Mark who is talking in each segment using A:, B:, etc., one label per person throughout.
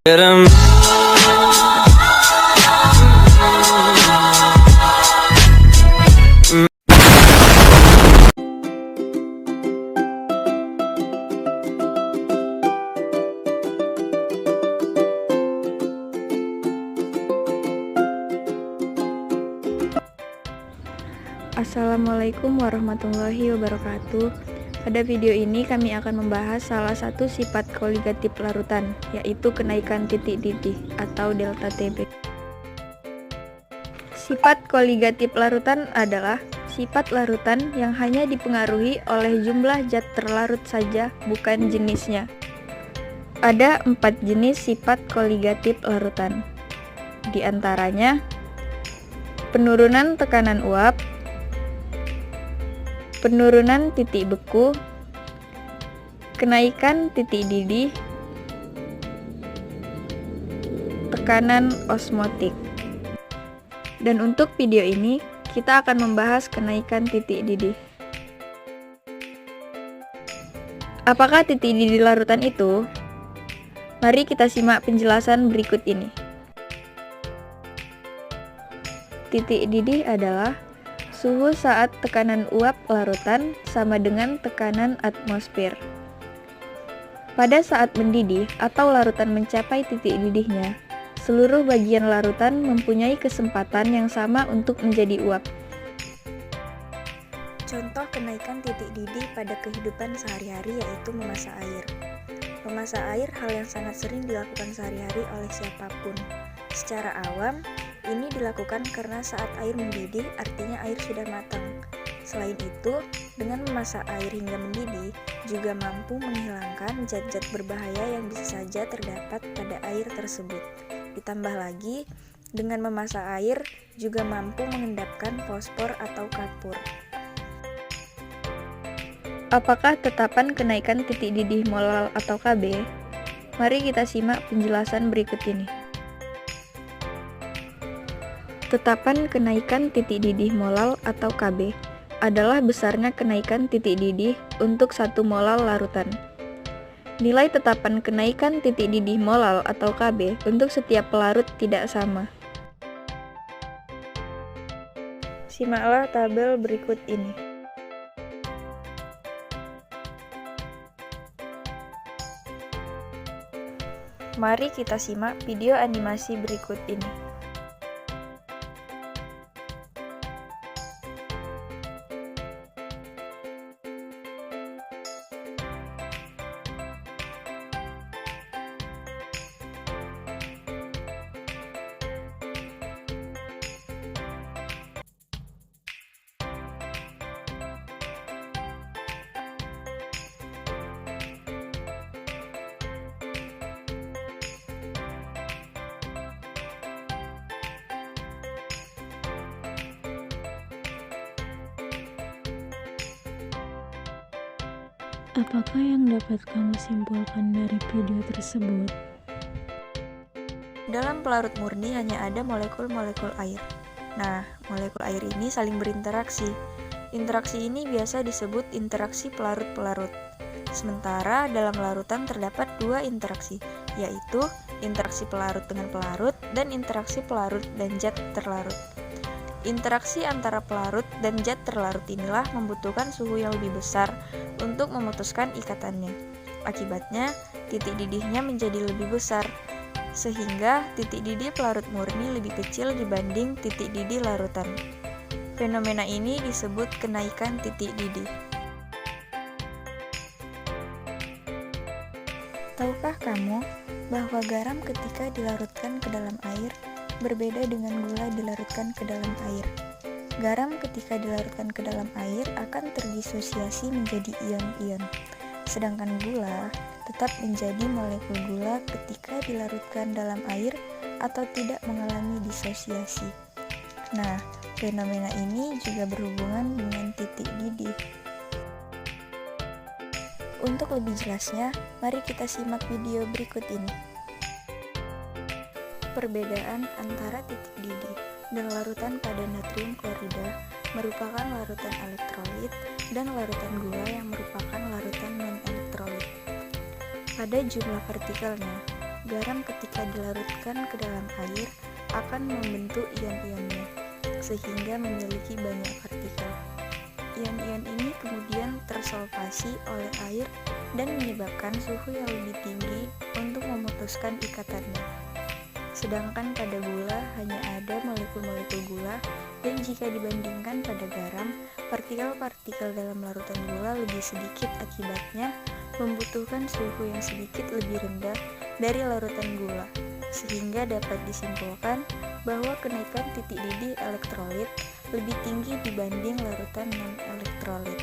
A: Assalamualaikum warahmatullahi wabarakatuh. Pada video ini kami akan membahas salah satu sifat koligatif larutan, yaitu kenaikan titik didih atau delta TB. Sifat koligatif larutan adalah sifat larutan yang hanya dipengaruhi oleh jumlah zat terlarut saja, bukan jenisnya. Ada 4 jenis sifat koligatif larutan. Di antaranya, penurunan tekanan uap, penurunan titik beku, kenaikan titik didih, tekanan osmotik. Dan untuk video ini, kita akan membahas kenaikan titik didih. Apakah titik didih larutan itu? Mari kita simak penjelasan berikut ini. Titik didih adalah suhu saat tekanan uap larutan sama dengan tekanan atmosfer. Pada saat mendidih atau larutan mencapai titik didihnya, seluruh bagian larutan mempunyai kesempatan yang sama untuk menjadi uap. Contoh kenaikan titik didih pada kehidupan sehari-hari yaitu memasak air. Memasak air hal yang sangat sering dilakukan sehari-hari oleh siapapun. Secara awam, ini dilakukan karena saat air mendidih artinya air sudah matang. Selain itu, dengan memasak air hingga mendidih juga mampu menghilangkan zat-zat berbahaya yang bisa saja terdapat pada air tersebut. Ditambah lagi, dengan memasak air juga mampu mengendapkan fosfor atau kapur. Apakah tetapan kenaikan titik didih molal atau Kb? Mari kita simak penjelasan berikut ini. Tetapan kenaikan titik didih molal atau Kb adalah besarnya kenaikan titik didih untuk 1 molal larutan. Nilai tetapan kenaikan titik didih molal atau Kb untuk setiap pelarut tidak sama. Simaklah tabel berikut ini. Mari kita simak video animasi berikut ini.
B: Apakah yang dapat kamu simpulkan dari video tersebut?
A: Dalam pelarut murni hanya ada molekul-molekul air. Nah, molekul air ini saling berinteraksi. Interaksi ini biasa disebut interaksi pelarut-pelarut. Sementara dalam larutan terdapat 2 interaksi, yaitu interaksi pelarut dengan pelarut dan interaksi pelarut dan zat terlarut. Interaksi antara pelarut dan zat terlarut inilah membutuhkan suhu yang lebih besar untuk memutuskan ikatannya. Akibatnya, titik didihnya menjadi lebih besar, sehingga titik didih pelarut murni lebih kecil dibanding titik didih larutan. Fenomena ini disebut kenaikan titik didih. Tahukah kamu bahwa garam ketika dilarutkan ke dalam air berbeda dengan gula dilarutkan ke dalam air? Garam ketika dilarutkan ke dalam air akan terdisosiasi menjadi ion-ion, sedangkan gula tetap menjadi molekul gula ketika dilarutkan dalam air atau tidak mengalami disosiasi. Nah, fenomena ini juga berhubungan dengan titik didih. Untuk lebih jelasnya, mari kita simak video berikut ini. Perbedaan antara titik didih dan larutan pada natrium klorida merupakan larutan elektrolit dan larutan gula yang merupakan larutan non-elektrolit. Pada jumlah partikelnya, garam ketika dilarutkan ke dalam air akan membentuk ion-ionnya, sehingga memiliki banyak partikel. Ion-ion ini kemudian tersolvasi oleh air dan menyebabkan suhu yang lebih tinggi untuk memutuskan ikatannya. Sedangkan pada gula hanya ada molekul-molekul gula, dan jika dibandingkan pada garam, partikel-partikel dalam larutan gula lebih sedikit, akibatnya membutuhkan suhu yang sedikit lebih rendah dari larutan gula, sehingga dapat disimpulkan bahwa kenaikan titik didih elektrolit lebih tinggi dibanding larutan non-elektrolit.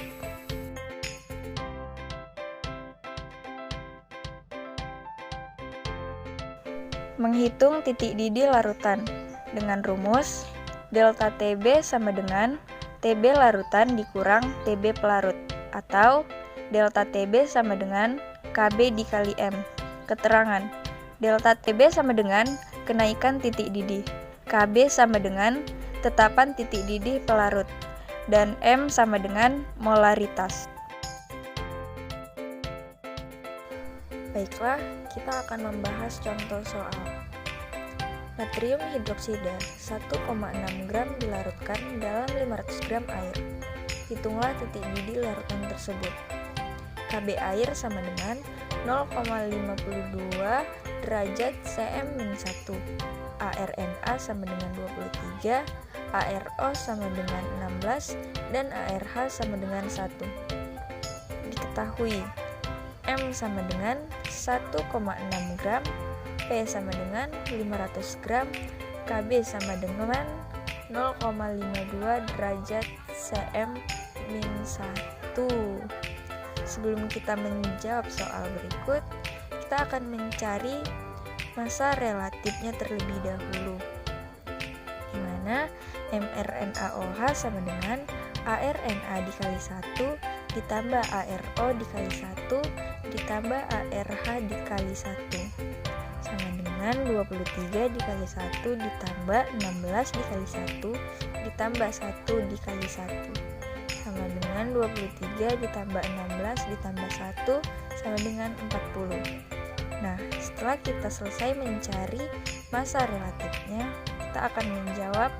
A: Menghitung titik didih larutan dengan rumus delta TB sama dengan TB larutan dikurang TB pelarut, atau delta TB sama dengan KB dikali M. Keterangan: delta TB sama dengan kenaikan titik didih, KB sama dengan tetapan titik didih pelarut, dan M sama dengan molaritas. Baiklah, kita akan membahas contoh soal. Natrium hidroksida 1,6 gram dilarutkan dalam 500 gram air. Hitunglah titik didih larutan tersebut. KB air sama dengan 0,52 derajat Cm-1. ARNA sama dengan 23, ARO sama dengan 16, dan ARH sama dengan 1. Diketahui M sama dengan 1,6 gram, P sama dengan 500 gram, KB sama dengan 0,52 derajat Cm-1. Sebelum kita menjawab soal berikut, kita akan mencari massa relatifnya terlebih dahulu, di mana mRNaOH sama dengan ARNA dikali 1 ditambah ARO dikali 1 ditambah ARH dikali 1 sama dengan 23 dikali 1 ditambah 16 dikali 1 ditambah 1 dikali 1 sama dengan 23 ditambah 16 ditambah 1 sama dengan 40. Nah, setelah kita selesai mencari massa relatifnya, kita akan menjawab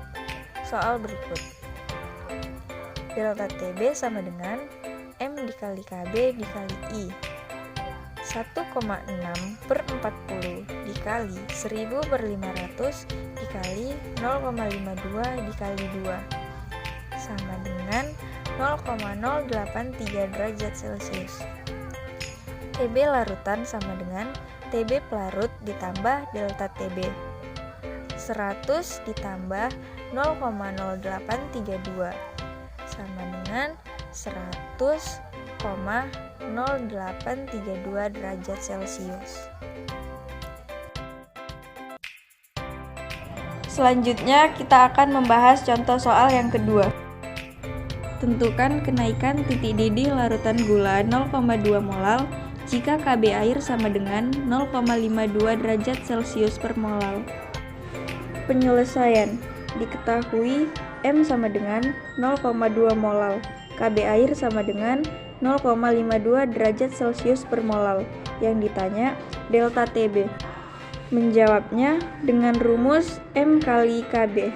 A: soal berikut. Delta TB sama dengan M dikali KB dikali I. 1,6 per 40 dikali 1000 per 500 dikali 0,52 dikali 2 sama dengan 0,083 derajat Celcius. TB larutan sama dengan TB pelarut ditambah delta TB. 100 ditambah 0,0832 sama dengan 100,0832 derajat Celcius. Selanjutnya kita akan membahas contoh soal yang kedua. Tentukan kenaikan titik didih larutan gula 0,2 molal jika KB air sama dengan 0,52 derajat Celcius per molal. Penyelesaian. Diketahui M sama dengan 0,2 molal, KB air sama dengan 0,52 derajat Celcius per molal. Yang ditanya delta TB. Menjawabnya dengan rumus M kali KB.